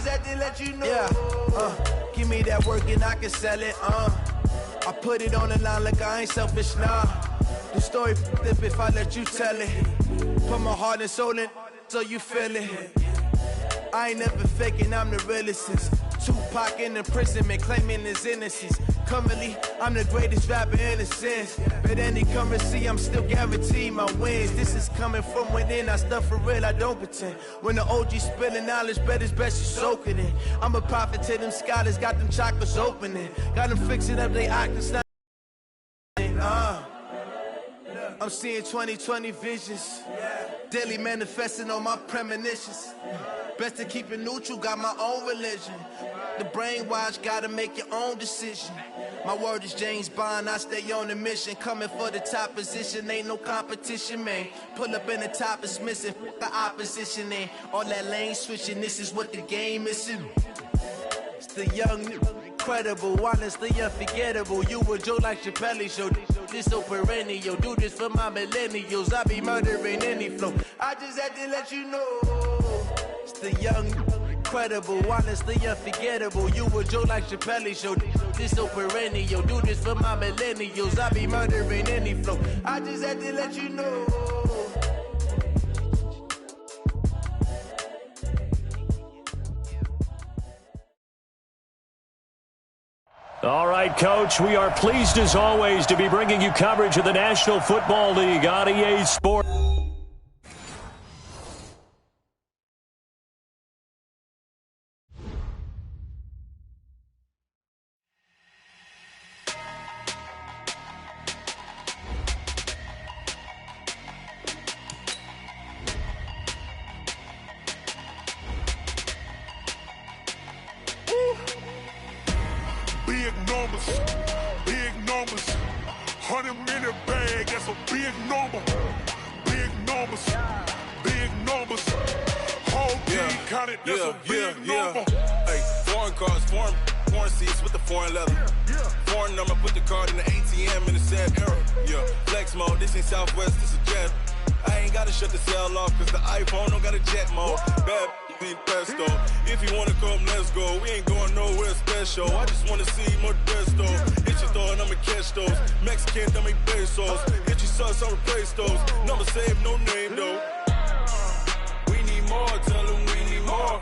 just had to let you know. Yeah, give me that work and I can sell it, I put it on the line like I ain't selfish, nah. The story flip if I let you tell it. Put my heart and soul in so you feel it. I ain't never faking, I'm the realest since Tupac in imprisonment, claiming his innocence. Currently, I'm the greatest rapper in a sense. But any currency, I'm still guaranteed my wins. This is coming from within, I stuff for real, I don't pretend. When the OG spilling knowledge, bet it's best you soak it in. I'm a prophet to them scholars, got them chakras opening. Got them fixing up they octaves. I'm seeing 2020 visions. Daily manifesting on my premonitions. Best to keep it neutral, got my own religion. The brainwash, gotta make your own decision. My word is James Bond, I stay on a mission. Coming for the top position, ain't no competition, man. Pull up in the top is missing, the opposition ain't. All that lane switching, this is what the game is. It's the young, incredible, honestly unforgettable. You a Joe like Chappelle show. This so perennial, do this for my millennials. I be murdering any flow. I just had to let you know. It's the young, incredible, honestly unforgettable. You a Joe like Chappelle show. This so perennial, do this for my millennials. I be murdering any flow. I just had to let you know. All right, Coach, we are pleased as always to be bringing you coverage of the National Football League on EA Sports. Big numbers, 100-minute bag, that's a big number. Big numbers, whole team counted, that's a big number. Hey, foreign cars, foreign seats with the foreign leather. Foreign number, put the card in the ATM in the sad era. Yeah, flex mode, this ain't Southwest, this a jet. I ain't gotta shut the cell off, cause the iPhone don't got a jet mode. Bad pesto. If you wanna come, let's go. We ain't going nowhere special. I just wanna see more pesto. Hit your thought, I'ma catch those. Mexican, dummy pesos. Hit your sus, I'll replace those. Number saved, no name though. We need more, tell them we need more.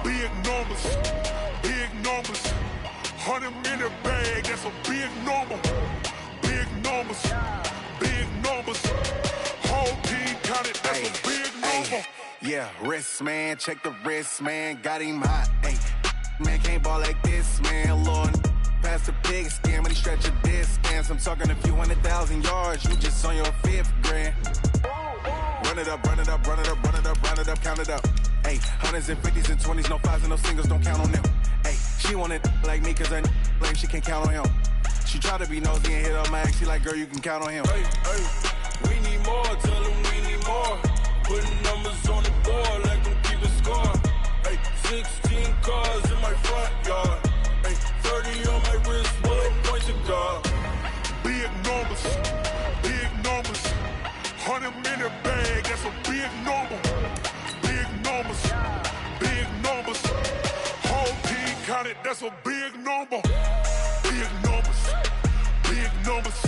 Big numbers, 100-minute bag, that's a big number. Big numbers, whole team counted, that's a big number. Yeah, wrist man, check the wrist man, got him hot. Ay, man can't ball like this, man. Lord, pass the pig skin, but he stretch a distance. I'm talking a few 100,000 yards, you just on your 5th grand. Run it up, count it up. Ay, hundreds and 50s and 20s, no 5s and no singles, don't count on them. Ay, she want it like me, cause her blame, she can't count on him. She try to be nosy and hit up my ex, she like, girl, you can count on him. Hey, we need more, tell them we need more. Putting numbers on the board like them keeping score. Hey, 16 cars in my front yard. Hey, 30 on my wrist, bullet points to guard. Big numbers, 100-minute bag, that's a big number. Big numbers, whole team counted, that's a big number. Big numbers,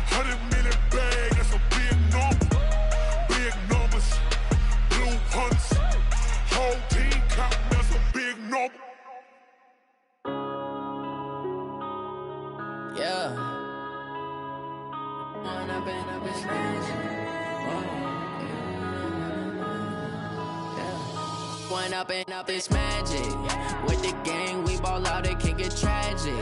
100-minute bag, that's a big number. Big numbers, blue hunts, whole team counted, that's a big number. Yeah. One up and up is magic. With the gang, we ball out, it can get tragic.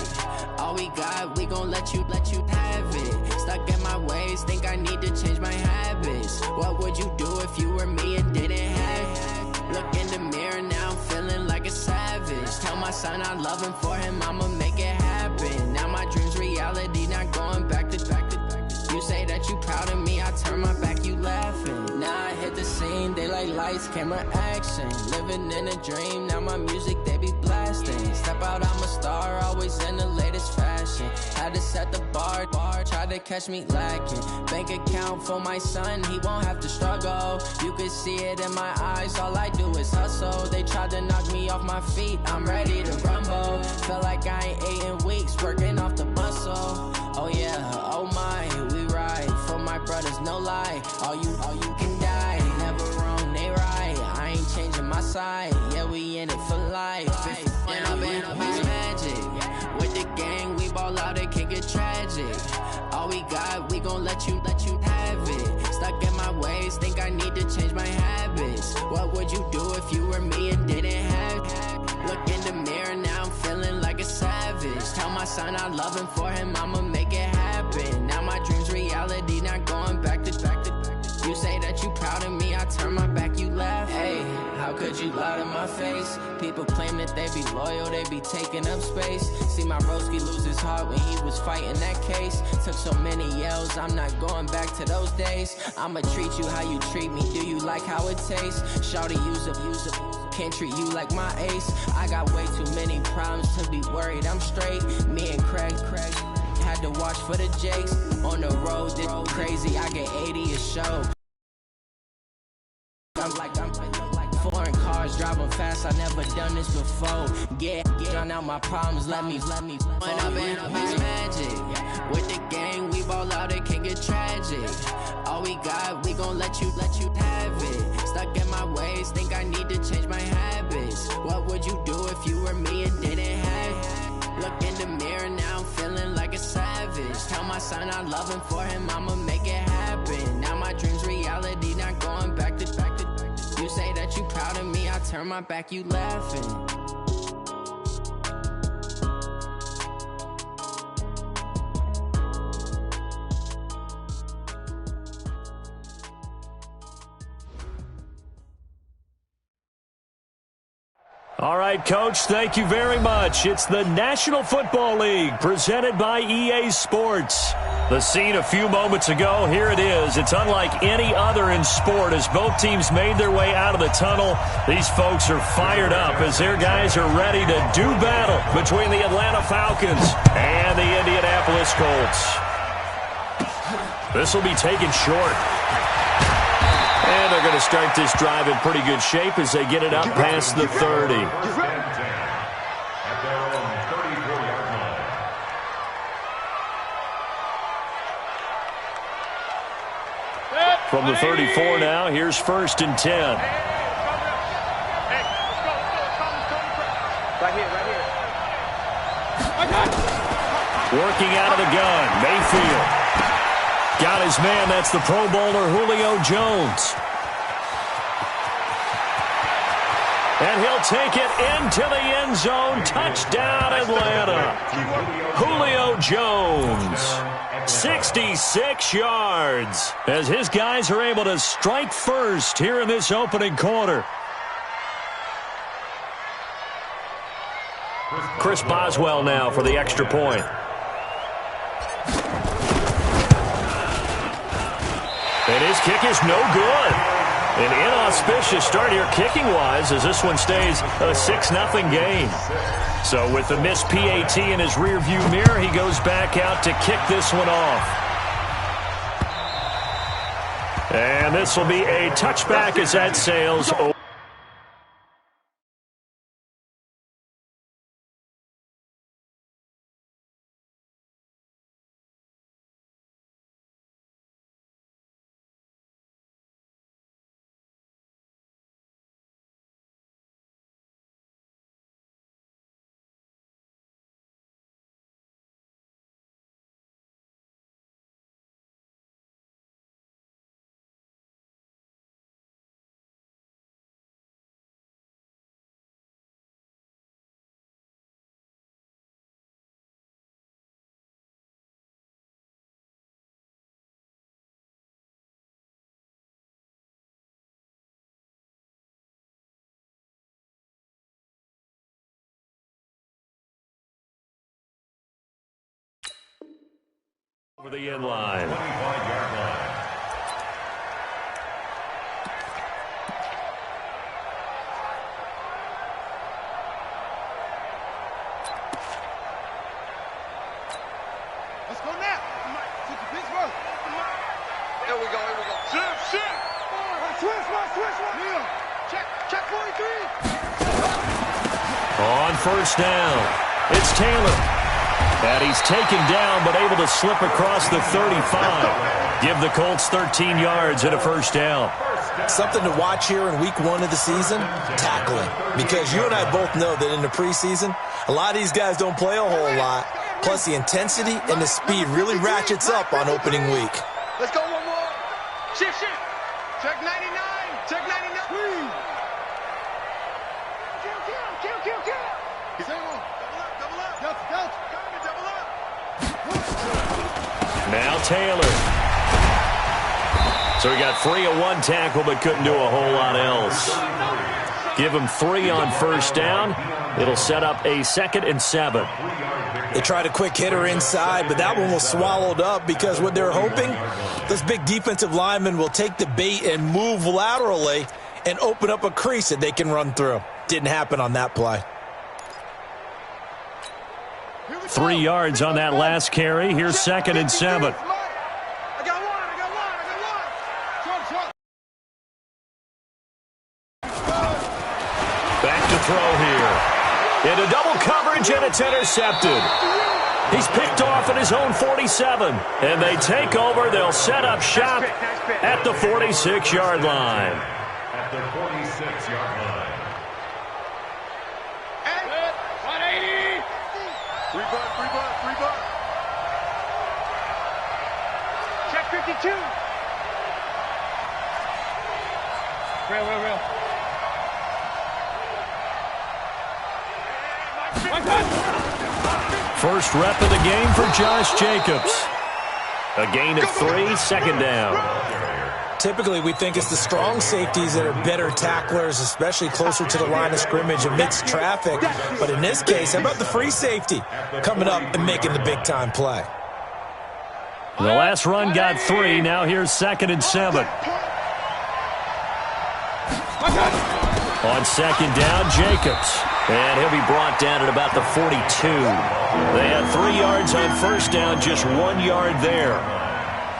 All we got, we gon' let you have it. Stuck in my ways, think I need to change my habits. What would you do if you were me and didn't have it? Look in the mirror, now I'm feeling like a savage. Tell my son I love him, for him I'ma make it happen. Now my dream's reality, not going back to. You say that you proud of me, I turn my back, you laughing. Now I hit the scene, they like lights, camera, action. Living in a dream, now my music, they be blasting. Step out, I'm a star, always in the latest fashion. flashing. Had to set the bar, tried to catch me lacking. Bank account for my son, he won't have to struggle. You can see it in my eyes, all I do is hustle. They tried to knock me off my feet, I'm ready to rumble. Feel like I ain't ate in weeks, working off the muscle. Oh yeah, oh my, we ride for my brothers, no lie. All you can die, never wrong, they right. I ain't changing my side, yeah, we in it for life. And I've been magic. With the gang, we ball out, it can get tragic. All we got, we gon' let you have it. Stuck in my ways, think I need to change my habits. What would you do if you were me and didn't have it? Look in the mirror, now I'm feeling like a savage. Tell my son I love him, for him I'ma make it happen. Now my dream's reality, not going back to. You say that you proud of me, I turn my back, you laugh. Hey, how could you lie to my face? People claim that they be loyal, they be taking up space. See my broski lose his heart when he was fighting that case. Took so many yells, I'm not going back to those days. I'ma treat you how you treat me, do you like how it tastes? Shawty, use up, can't treat you like my ace. I got way too many problems to be worried, I'm straight. Me and Craig had to watch for the Jakes. On the road, this crazy, I get 80 a show. I'm like foreign cars driving fast, I never done this before. Get drown out my problems, let me When I've been magic. With the gang, we ball out, it can get tragic. All we got, we gon' let you have it. Stuck in my ways, think I need to change my habits. What would you do if you were me and didn't have it? Look in the mirror, now I'm feeling like a savage. Tell my son I love him, for him I'ma make it happen. Now my dream's reality, not going back to. You say that you proud of me, I turn my back, you laughing. All right, Coach, thank you very much. It's the National Football League presented by EA Sports. The scene a few moments ago, here it is. It's unlike any other in sport as both teams made their way out of the tunnel. These folks are fired up as their guys are ready to do battle between the Atlanta Falcons and the Indianapolis Colts. This will be taken short. And they're going to start this drive in pretty good shape as they get it up past the 30. From the 34 now, here's 1st and 10. Right here. Working out of the gun, Mayfield. Got his man, that's the Pro Bowler Julio Jones. And he'll take it into the end zone. Touchdown, Atlanta. Julio Jones. 66 yards as his guys are able to strike first here in this opening quarter. Chris Boswell now for the extra point. And his kick is no good. An inauspicious start here kicking-wise as this one stays a 6-0 game. So with the missed PAT in his rearview mirror, he goes back out to kick this one off. And this will be a touchback as that sails over. Over the end line. 25-yard line. Let's go now. Pittsburgh. Here we go. Shit. Switch. Neil. Check 43. On first down, it's Taylor. And he's taken down, but able to slip across the 35. Give the Colts 13 yards and a first down. Something to watch here in week 1 of the season, tackling. Because you and I both know that in the preseason, a lot of these guys don't play a whole lot. Plus, the intensity and the speed really ratchets up on opening week. Let's go one more. Shit. Check 99. Check 99. Please. Kill. Same one. Double up. Delta. Double up. Now Taylor. So he got free of one tackle, but couldn't do a whole lot else. Give him 3 on first down. It'll set up a 2nd and 7. They tried a quick hitter inside, but that one was swallowed up because what they're hoping, this big defensive lineman will take the bait and move laterally and open up a crease that they can run through. Didn't happen on that play. 3 yards on that last carry. Here's 2nd and 7. I got one. Back to throw here. Into double coverage, and it's intercepted. He's picked off at his own 47. And they take over. They'll set up shop at the 46-yard line. At the 46-yard line. 180. Free butt. Check 52. Real. First rep of the game for Josh Jacobs. A gain of 3, 2nd down. Typically, we think it's the strong safeties that are better tacklers, especially closer to the line of scrimmage amidst traffic. But in this case, how about the free safety coming up and making the big-time play? The last run got 3. Now here's 2nd and 7. On 2nd down, Jacobs. And he'll be brought down at about the 42. They had 3 yards on first down, just 1 yard there.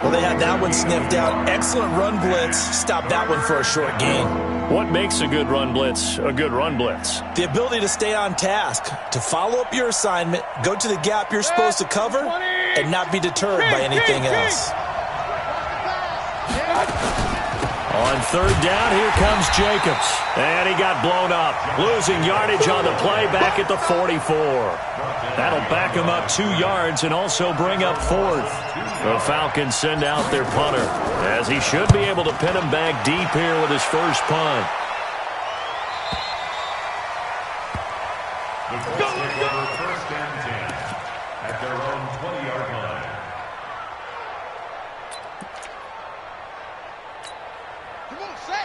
Well, they had that one sniffed out. Excellent run blitz. Stop that one for a short gain. What makes a good run blitz a good run blitz? The ability to stay on task, to follow up your assignment, go to the gap you're supposed to cover, and not be deterred by anything else. On 3rd down, here comes Jacobs. And he got blown up. Losing yardage on the play back at the 44. That'll back him up 2 yards and also bring up 4th. The Falcons send out their punter, as he should be able to pin him back deep here with his first punt. The Colts take over 1st and 10 at their own 20-yard line.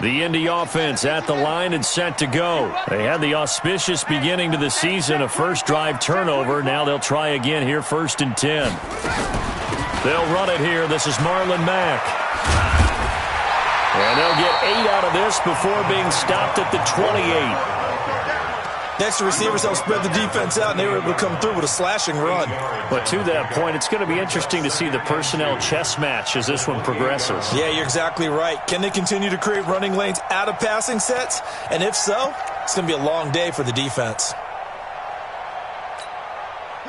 The Indy offense at the line and set to go. They had the auspicious beginning to the season, a first drive turnover. Now they'll try again here, 1st and 10. They'll run it here. This is Marlon Mack. And they'll get 8 out of this before being stopped at the 28. Next, the receivers help spread the defense out, and they were able to come through with a slashing run. But to that point, it's going to be interesting to see the personnel chess match as this one progresses. Yeah, you're exactly right. Can they continue to create running lanes out of passing sets? And if so, it's going to be a long day for the defense.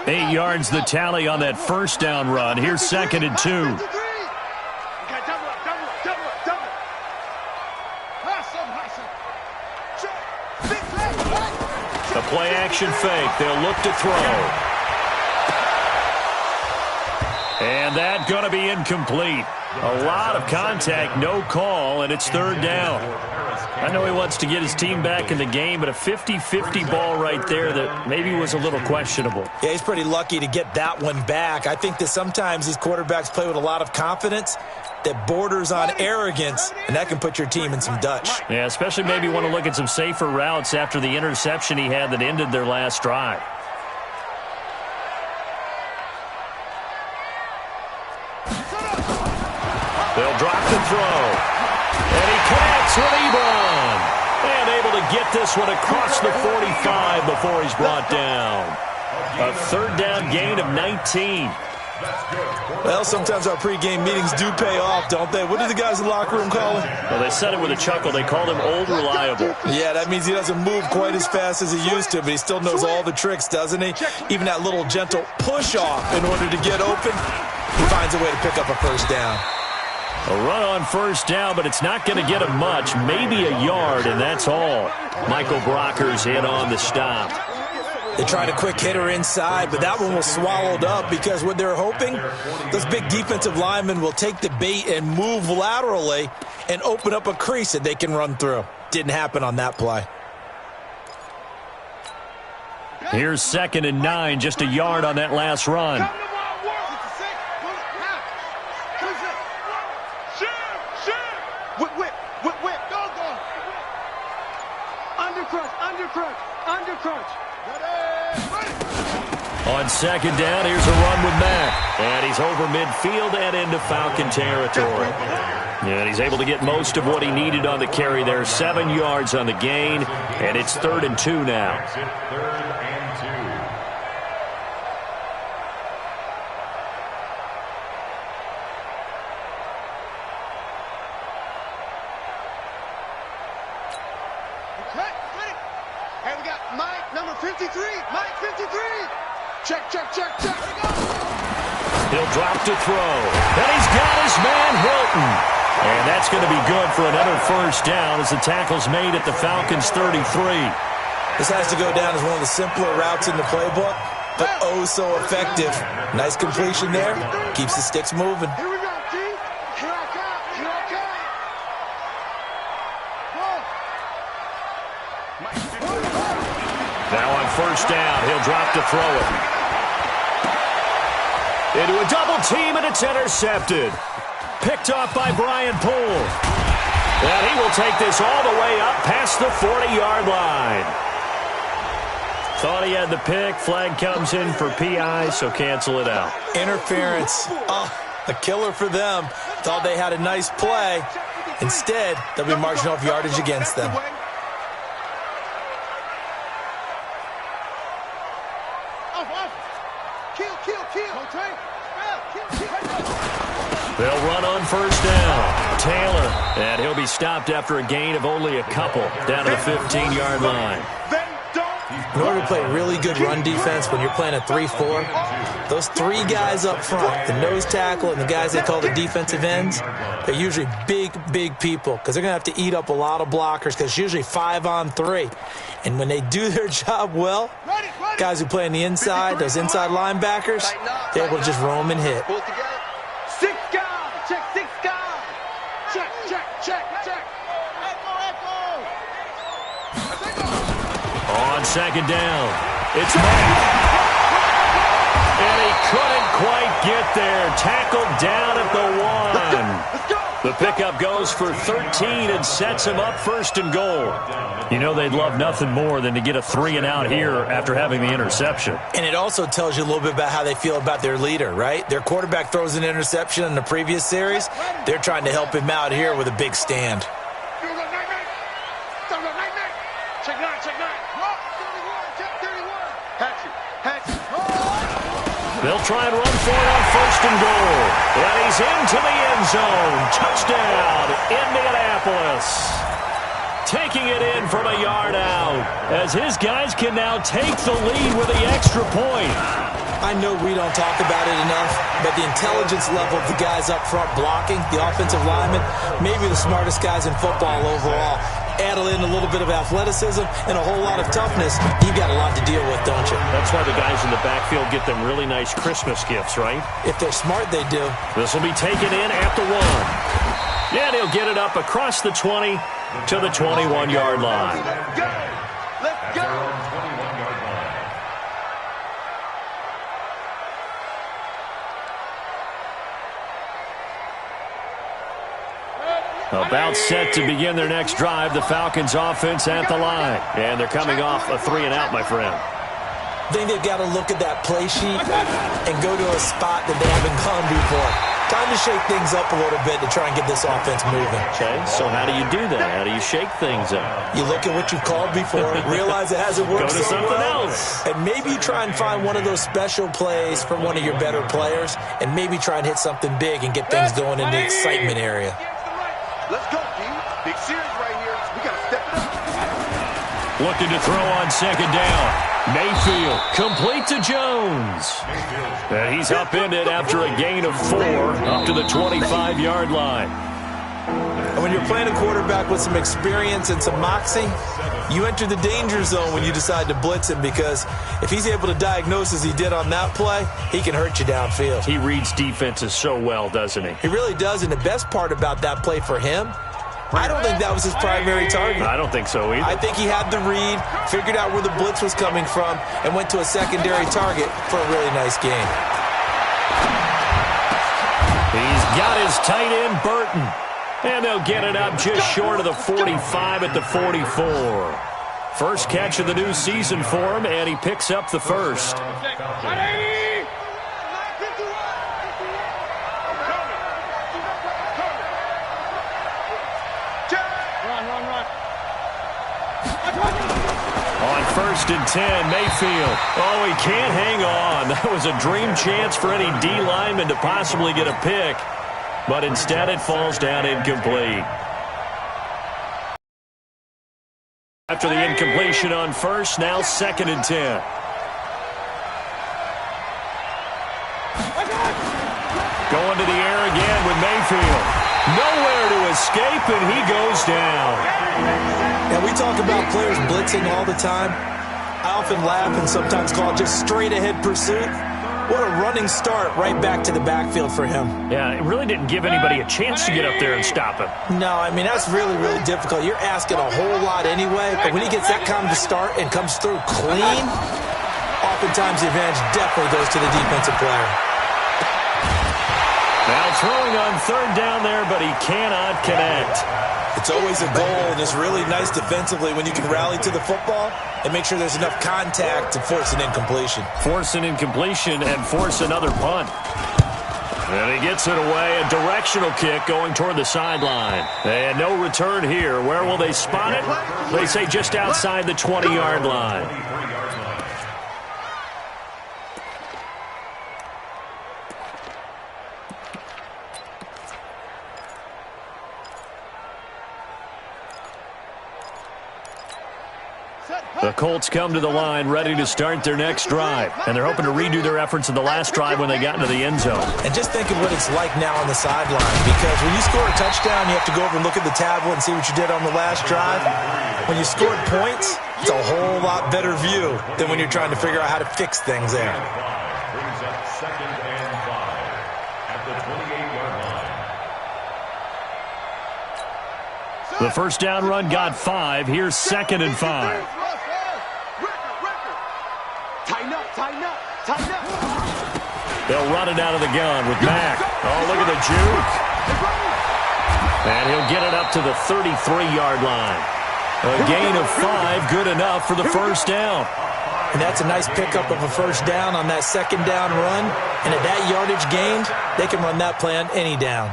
8 yards the tally on that first down run. Here's 2nd and 2. The play action fake. They'll look to throw. And that's going to be incomplete. A lot of contact, no call, and it's 3rd down. I know he wants to get his team back in the game, but a 50-50 ball right there that maybe was a little questionable. Yeah, he's pretty lucky to get that one back. I think that sometimes these quarterbacks play with a lot of confidence that borders on arrogance, and that can put your team in some Dutch. Yeah, especially maybe want to look at some safer routes after the interception he had that ended their last drive. They'll drop the throw. And he connects with Ebron. And able to get this one across the 45 before he's brought down. A 3rd down gain of 19. Well, sometimes our pregame meetings do pay off, don't they? What do the guys in the locker room call him? Well, they said it with a chuckle. They called him Old Reliable. Yeah, that means he doesn't move quite as fast as he used to, but he still knows all the tricks, doesn't he? Even that little gentle push-off in order to get open, he finds a way to pick up a first down. A run on first down, but it's not going to get him much. Maybe a yard, and that's all. Michael Brocker's in on the stop. They tried a quick hitter inside, but that one was swallowed up because what they're hoping, those big defensive linemen will take the bait and move laterally and open up a crease that they can run through. Didn't happen on that play. Here's 2nd and 9, just a yard on that last run. On 2nd down, here's a run with Mack. And he's over midfield and into Falcon territory. And he's able to get most of what he needed on the carry there. 7 yards on the gain, and it's 3rd and 2 now. Hey, we got Mike, number 53. Mike, 53. Check. He'll drop to throw. And he's got his man Hilton. And that's going to be good for another first down as the tackle's made at the Falcons' 33. This has to go down as one of the simpler routes in the playbook, but oh so effective. Nice completion there. Keeps the sticks moving. Here we go, T. Here I come. Now on first down, he'll drop to throw it. Into a double team, and it's intercepted. Picked off by Brian Poole. And he will take this all the way up past the 40-yard line. Thought he had the pick. Flag comes in for PI, so cancel it out. Interference. Oh, a killer for them. Thought they had a nice play. Instead, they'll be marching off yardage against them. They'll run on first down. Taylor, and he'll be stopped after a gain of only a couple down to the 15-yard line. In order to play really good run defense when you're playing a 3-4, those 3 guys up front, the nose tackle and the guys they call the defensive ends, they're usually big people because they're going to have to eat up a lot of blockers because it's usually 5-on-3. And when they do their job well, guys who play on the inside, those inside linebackers, they're able to just roam and hit. 6 guys. Check 6 guys. Check. Echo. On second down, it's Mack. And he couldn't quite get there. Tackled down at the 1. The pickup goes for 13 and sets him up first and goal. You know they'd love nothing more than to get a 3-and-out here after having the interception. And it also tells you a little bit about how they feel about their leader, right? Their quarterback throws an interception in the previous series. They're trying to help him out here with a big stand. Check 9. Check 31. Hatchet. They'll try and run for it on first and goal. And he's into the end zone. Touchdown, Indianapolis. Taking it in from a yard out as his guys can now take the lead with the extra point. I know we don't talk about it enough, but the intelligence level of the guys up front blocking, the offensive linemen, maybe the smartest guys in football overall. Add in a little bit of athleticism and a whole lot of toughness, you've got a lot to deal with, don't you? That's why the guys in the backfield get them really nice Christmas gifts, right? If they're smart, they do. This will be taken in at the 1. And he'll get it up across the 20 to the 21-yard line. Let's go. About set to begin their next drive, the Falcons offense at the line. And they're coming off a 3-and-out, my friend. I think they've got to look at that play sheet and go to a spot that they haven't gone before. Time to shake things up a little bit to try and get this offense moving. Okay, so how do you do that? How do you shake things up? You look at what you've called before, realize it hasn't worked Go to so something well, else. and maybe you try and find one of those special plays from one of your better players, and maybe try and hit something big and get things going in the excitement area. Let's go, D. Big series right here. We got to step it up. Looking to throw on second down. Mayfield, complete to Jones. And he's upended after a gain of 4 up to the 25-yard line. And when you're playing a quarterback with some experience and some moxie, you enter the danger zone when you decide to blitz him, because if he's able to diagnose as he did on that play, he can hurt you downfield. He reads defenses so well, doesn't he? He really does, and the best part about that play for him, I don't think that was his primary target. I don't think so either. I think he had the read, figured out where the blitz was coming from, and went to a secondary target for a really nice gain. He's got his tight end, Burton. And they'll get it up just short of the 45 at the 44. First catch of the new season for him, and he picks up the first. On 1st and 10, Mayfield. Oh, he can't hang on. That was a dream chance for any D lineman to possibly get a pick, but instead it falls down incomplete. After the incompletion on 1st, now 2nd and 10. Going to the air again with Mayfield. Nowhere to escape, and he goes down. Now, we talk about players blitzing all the time. I often laugh and sometimes call it just straight-ahead pursuit. What a running start right back to the backfield for him. Yeah, it really didn't give anybody a chance to get up there and stop him. No, I mean, that's really, really difficult. You're asking a whole lot anyway, but when he gets that kind of a start and comes through clean, oftentimes the advantage definitely goes to the defensive player. Now throwing on 3rd down there, but he cannot connect. It's always a goal, and it's really nice defensively when you can rally to the football and make sure there's enough contact to force an incompletion. Force an incompletion and force another punt. And he gets it away, a directional kick going toward the sideline. And no return here. Where will they spot it? They say just outside the 20-yard line. The Colts come to the line ready to start their next drive, and they're hoping to redo their efforts in the last drive when they got into the end zone. And just think of what it's like now on the sideline, because when you score a touchdown, you have to go over and look at the tablet and see what you did on the last drive. When you scored points, it's a whole lot better view than when you're trying to figure out how to fix things there. Brings up 2nd and 5 at the 28-yard line. The first down run got 5. Here's 2nd and 5. Tighten up. They'll run it out of the gun with Mack. Oh, look at the juke. And he'll get it up to the 33-yard line. A gain of 5, good enough for the first down. And that's a nice pickup of a first down on that 2nd down run. And at that yardage gained, they can run that play on any down.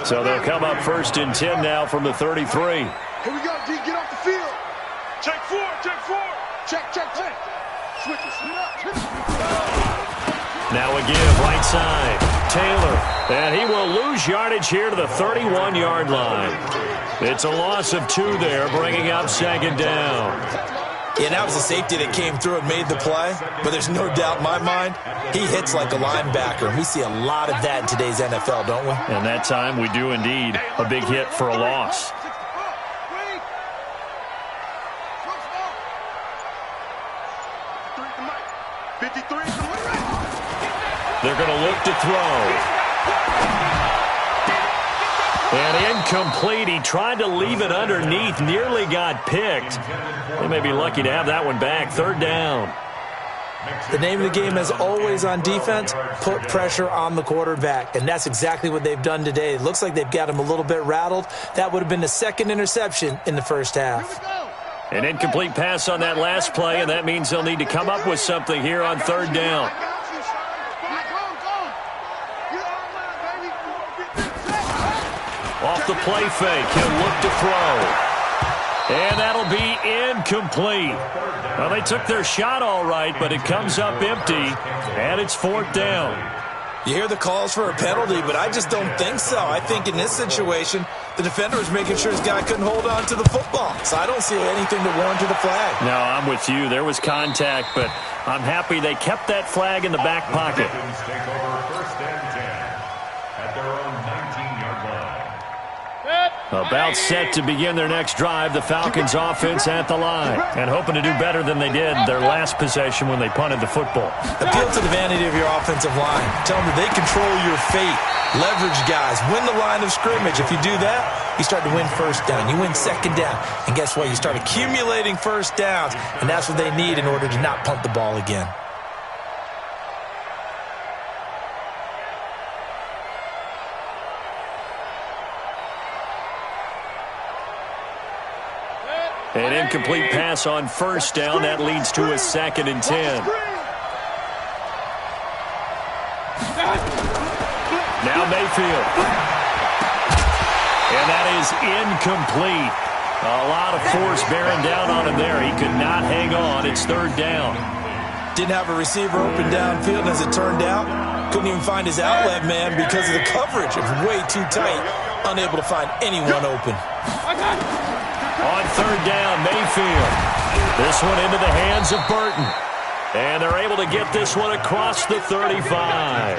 So they'll come up 1st and 10 now from the 33. Here we go, D. Get off the field. Check 4. Check. Switches. Now a give, right side. Taylor. And he will lose yardage here to the 31-yard line. It's a loss of 2 there, bringing up 2nd down. Yeah, that was a safety that came through and made the play. But there's no doubt in my mind, he hits like a linebacker. And we see a lot of that in today's NFL, don't we? And that time we do indeed. A big hit for a loss. They're going to look to throw. And incomplete. He tried to leave it underneath. Nearly got picked. They may be lucky to have that one back. 3rd down. The name of the game, as always on defense, put pressure on the quarterback. And that's exactly what they've done today. It looks like they've got him a little bit rattled. That would have been the 2nd interception in the first half. An incomplete pass on that last play, and that means they'll need to come up with something here on 3rd down. the play fake. He'll look to throw. And that'll be incomplete. Well, they took their shot all right, but it comes up empty, and it's 4th down. You hear the calls for a penalty, but I just don't think so. I think in this situation, the defender was making sure his guy couldn't hold on to the football. So I don't see anything to warrant the flag. No, I'm with you. There was contact, but I'm happy they kept that flag in the back pocket. Take over 1st and 10 at their own 19-yard line. About set to begin their next drive, the Falcons offense at the line. And hoping to do better than they did their last possession when they punted the football. Appeal to the vanity of your offensive line. Tell them that they control your fate. Leverage guys. Win the line of scrimmage. If you do that, you start to win 1st down. You win 2nd down. And guess what? You start accumulating 1st downs. And that's what they need in order to not punt the ball again. An incomplete pass on 1st down. That leads to a 2nd and 10. Now Mayfield. And that is incomplete. A lot of force bearing down on him there. He could not hang on. It's 3rd down. Didn't have a receiver open downfield, as it turned out. Couldn't even find his outlet man because of the coverage. It was way too tight. Unable to find anyone open. On 3rd down, Mayfield. This one into the hands of Burton. And they're able to get this one across the 35.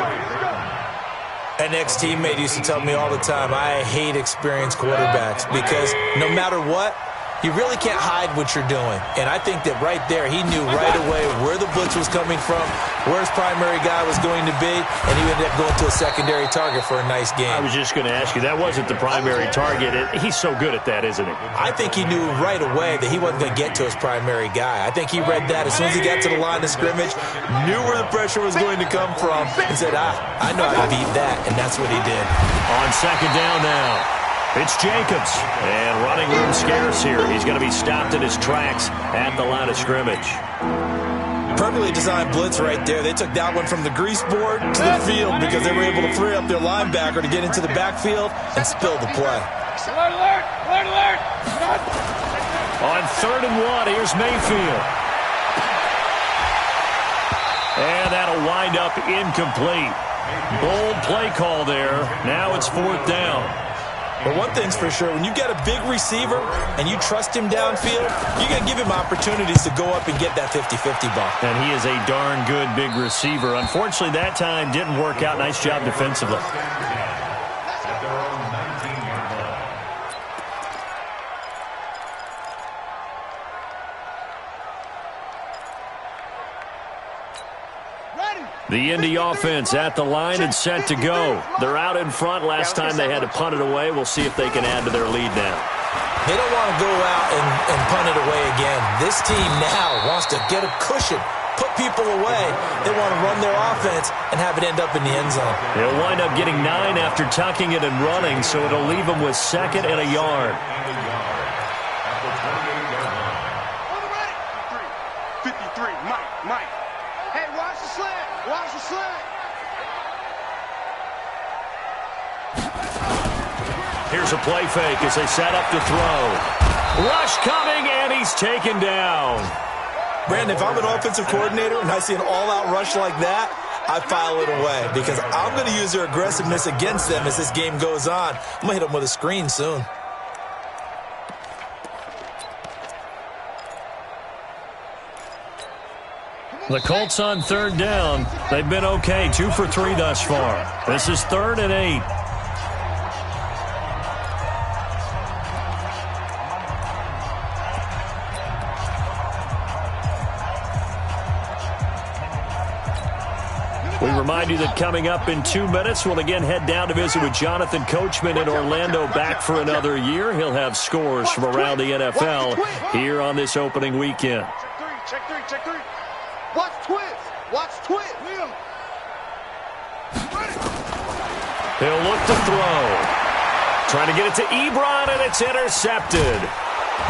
An ex-teammate used to tell me all the time, I hate experienced quarterbacks because no matter what, you really can't hide what you're doing. And I think that right there, he knew right away where the blitz was coming from, where his primary guy was going to be, and he ended up going to a secondary target for a nice game. I was just going to ask you, that wasn't the primary target. He's so good at that, isn't he? I think he knew right away that he wasn't going to get to his primary guy. I think he read that as soon as he got to the line of scrimmage, knew where the pressure was going to come from, and said, I know how to beat that, and that's what he did. On 2nd down now. It's Jacobs, and running room scarce here. He's going to be stopped in his tracks at the line of scrimmage. Perfectly designed blitz right there. They took that one from the grease board to the field because they were able to free up their linebacker to get into the backfield and spill the play. Alert, alert, alert, alert. On 3rd and 1, here's Mayfield. And that'll wind up incomplete. Bold play call there. Now it's 4th down. But one thing's for sure, when you get a big receiver and you trust him downfield, you're going to give him opportunities to go up and get that 50-50 ball. And he is a darn good big receiver. Unfortunately, that time didn't work out. Nice job defensively. The Indy offense at the line and set to go. They're out in front. Last time they had to punt it away. We'll see if they can add to their lead now. They don't want to go out and punt it away again. This team now wants to get a cushion, put people away. They want to run their offense and have it end up in the end zone. They'll wind up getting 9 after tucking it and running, so it'll leave them with 2nd and a yard. 53, Mike. Hey, watch the slant. Watch the slant. Here's a play fake as they set up to throw. Rush coming, and he's taken down. Brandon, if I'm an offensive coordinator and I see an all-out rush like that, I file it away because I'm going to use their aggressiveness against them as this game goes on. I'm going to hit them with a screen soon. The Colts on 3rd down. They've been okay, 2 for 3 thus far. This is 3rd and 8. We remind you that coming up in 2 minutes, we'll again head down to visit with Jonathan Coachman in Orlando, back for another year. He'll have scores from around the NFL here on this opening weekend. Check three. Watch twist. He'll look to throw. Trying to get it to Ebron, and it's intercepted.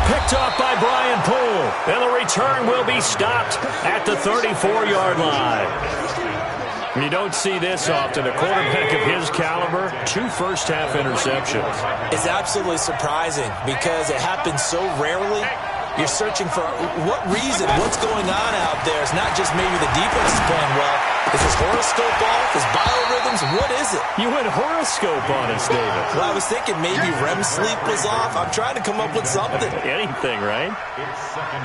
Picked off by Brian Poole, and the return will be stopped at the 34-yard line. You don't see this often. A quarterback of his caliber, 2 first-half interceptions. It's absolutely surprising because it happens so rarely. You're searching for what reason, what's going on out there. It's not just maybe the defense is playing well. Is his horoscope off? His biorhythms? What is it? You went horoscope on us, David. Well, I was thinking maybe REM sleep was off. I'm trying to come up with something. Anything, right?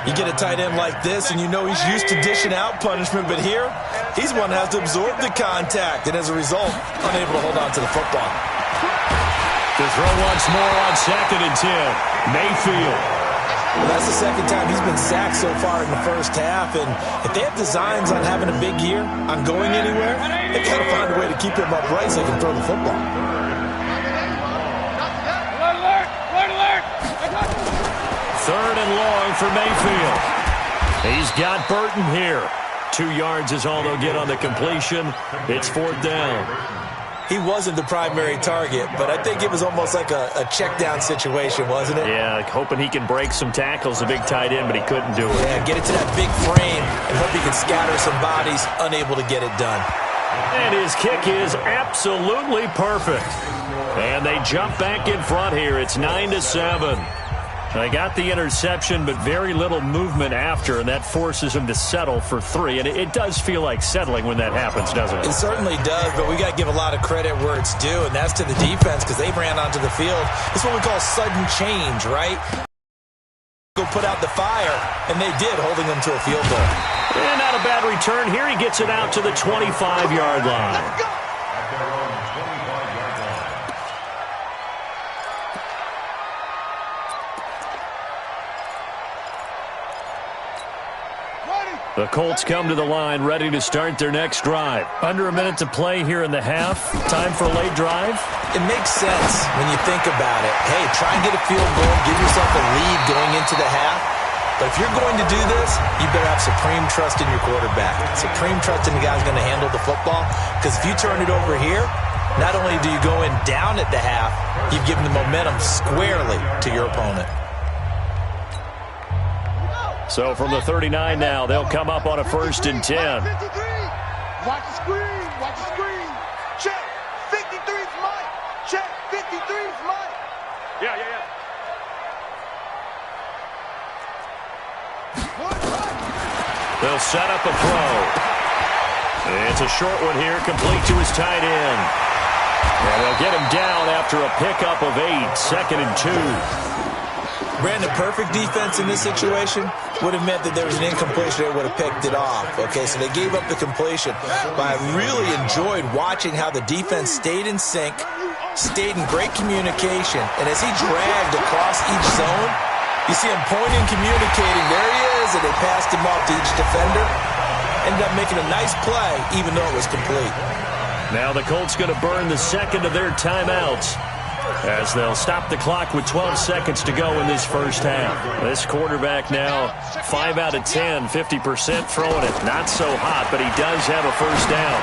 You get a tight end like this, and you know he's used to dishing out punishment, but here, he's one that has to absorb the contact, and as a result, unable to hold on to the football. To throw once more on 2nd and 10. Mayfield. Well, that's the second time he's been sacked so far in the first half, and if they have designs on having a big year, on going anywhere, they got to find a way to keep him upright so they can throw the football. Third and long for Mayfield. He's got Burton here. 2 yards is all they'll get on the completion. It's 4th down. He wasn't the primary target, but I think it was almost like a check-down situation, wasn't it? Yeah, like hoping he can break some tackles, a big tight end, but he couldn't do it. Yeah, get it to that big frame and hope he can scatter some bodies, unable to get it done. And his kick is absolutely perfect. And they jump back in front here. It's 9-7. They got the interception, but very little movement after, and that forces him to settle for 3. And it does feel like settling when that happens, doesn't it? It certainly does, but we got to give a lot of credit where it's due, and that's to the defense because they ran onto the field. It's what we call sudden change, right? Go put out the fire, and they did, holding them to a field goal. And not a bad return here. He gets it out to the 25-yard line. The Colts come to the line ready to start their next drive. Under a minute to play here in the half. Time for a late drive. It makes sense when you think about it. Hey, try and get a field goal, give yourself a lead going into the half. But if you're going to do this, you better have supreme trust in your quarterback. Supreme trust in the guy who's going to handle the football. Because if you turn it over here, not only do you go in down at the half, you've given the momentum squarely to your opponent. So from the 39 now, they'll come up on a 1st and 10. Watch the screen. Watch the screen. Check. 53's Mike. Check. 53's Mike. Yeah. They'll set up a throw. It's a short one here, complete to his tight end. And they'll get him down after a pickup of 8, 2nd and 2. Brandon, perfect defense in this situation would have meant that there was an incompletion. They would have picked it off. Okay, so they gave up the completion. But I really enjoyed watching how the defense stayed in sync, stayed in great communication. And as he dragged across each zone, you see him pointing, communicating. There he is, and they passed him off to each defender. Ended up making a nice play, even though it was complete. Now the Colts going to burn the second of their timeouts, as they'll stop the clock with 12 seconds to go in this first half. This quarterback now 5 out of 10, 50% throwing it. Not so hot, but he does have a first down.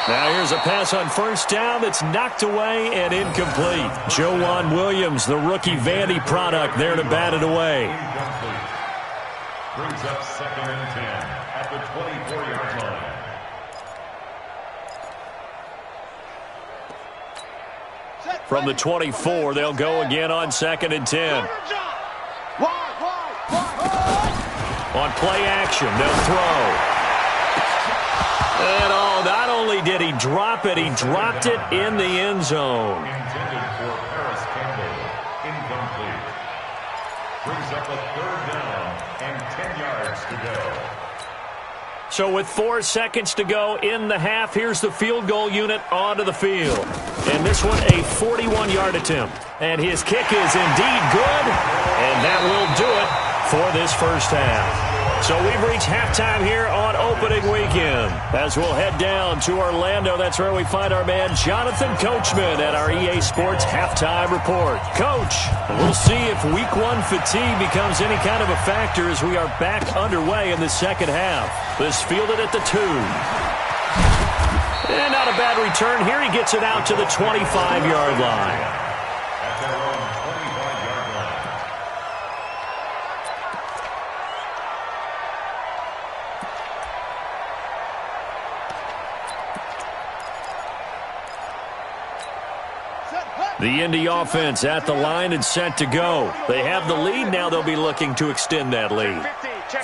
Now here's a pass on first down that's knocked away and incomplete. Joejuan Williams, the rookie Vandy product, there to bat it away. Brings up 2nd and 10 at the 24-yard line. From the 24, they'll go again on 2nd and 10. On play action, they'll throw. And not only did he drop it, he dropped it in the end zone. Intended for Paris Campbell. Incomplete. Brings up a 3rd down and 10 yards to go. So with 4 seconds to go in the half, here's the field goal unit onto the field. And this one, a 41-yard attempt. And his kick is indeed good, and that will do it for this first half. So we've reached halftime here on opening weekend. As we'll head down to Orlando, that's where we find our man Jonathan Coachman at our EA Sports Halftime Report. Coach, we'll see if Week 1 fatigue becomes any kind of a factor as we are back underway in the second half. This fielded at the 2. And not a bad return here. He gets it out to the 25-yard line. At their own 25-yard line. The Indy offense at the line and set to go. They have the lead. Now they'll be looking to extend that lead.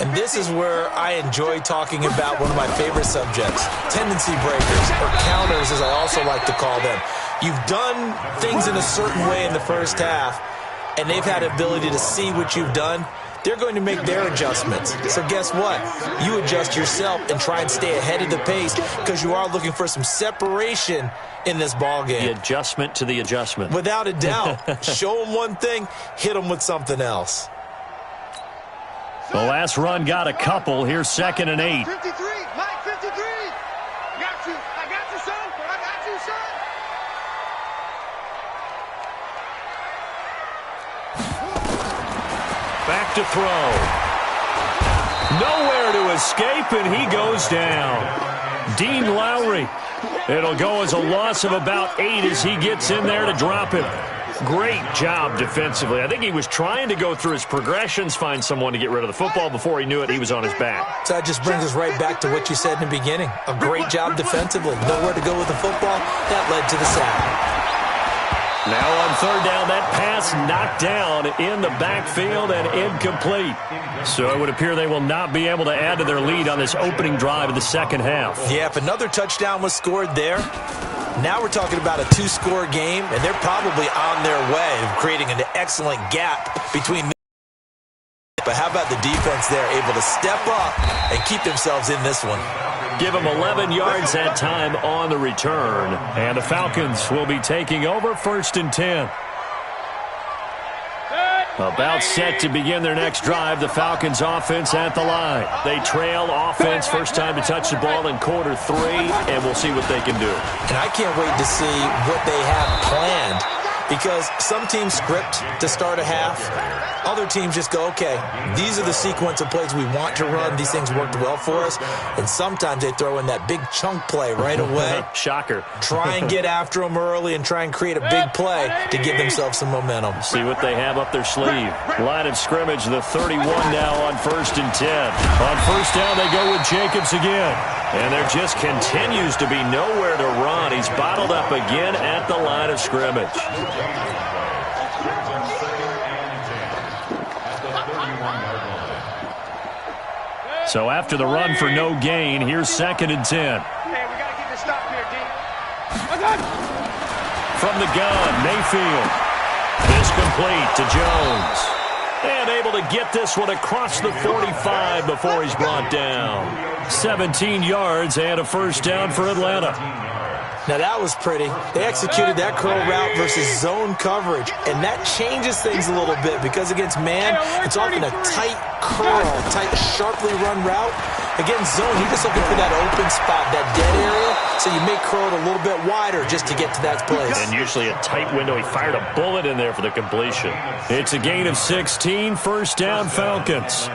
And this is where I enjoy talking about one of my favorite subjects, tendency breakers, or counters as I also like to call them. You've done things in a certain way in the first half, and they've had the ability to see what you've done. They're going to make their adjustments. So guess what? You adjust yourself and try and stay ahead of the pace because you are looking for some separation in this ball game. The adjustment to the adjustment. Without a doubt. Show them one thing, hit them with something else. The last run got a couple. Here's 2nd and 8. 53, Mike, 53. Got you. I got you, son. I got you, son. Back to throw. Nowhere to escape, and he goes down. Dean Lowry. It'll go as a loss of about 8 as he gets in there to drop him. Great job defensively. I think he was trying to go through his progressions, find someone to get rid of the football. Before he knew it, he was on his back. So that just brings us right back to what you said in the beginning. A great job defensively. Nowhere to go with the football. That led to the sack. Now on 3rd down, that pass knocked down in the backfield and incomplete. So it would appear they will not be able to add to their lead on this opening drive of the second half. Yeah, if another touchdown was scored there, now we're talking about a 2-score game, and they're probably on their way of creating an excellent gap between. But how about the defense there, able to step up and keep themselves in this one? Give them 11 yards that time on the return. And the Falcons will be taking over 1st and 10. About set to begin their next drive, the Falcons offense at the line. They trail offense, first time to touch the ball in quarter 3, and we'll see what they can do. And I can't wait to see what they have planned, because some teams script to start a half. Other teams just go, okay, these are the sequence of plays we want to run. These things worked well for us. And sometimes they throw in that big chunk play right away. Shocker. Try and get after them early and try and create a big play to give themselves some momentum. See what they have up their sleeve. Line of scrimmage, the 31 now on 1st and 10. On 1st down, they go with Jacobs again. And there just continues to be nowhere to run. He's bottled up again at the line of scrimmage. So after the run for no gain, here's 2nd and 10. Hey, we got to get this stop here, D. From the gun, Mayfield. This complete to Jones. And able to get this one across the 45 before he's brought down. 17 yards and a 1st down for Atlanta. Now that was pretty. They executed that curl route versus zone coverage, and that changes things a little bit because against man, it's often a tight curl, tight, sharply run route. Against zone, you're just looking for that open spot, that dead area, so you may curl it a little bit wider just to get to that place. And usually a tight window. He fired a bullet in there for the completion. It's a gain of 16, 1st down Falcons.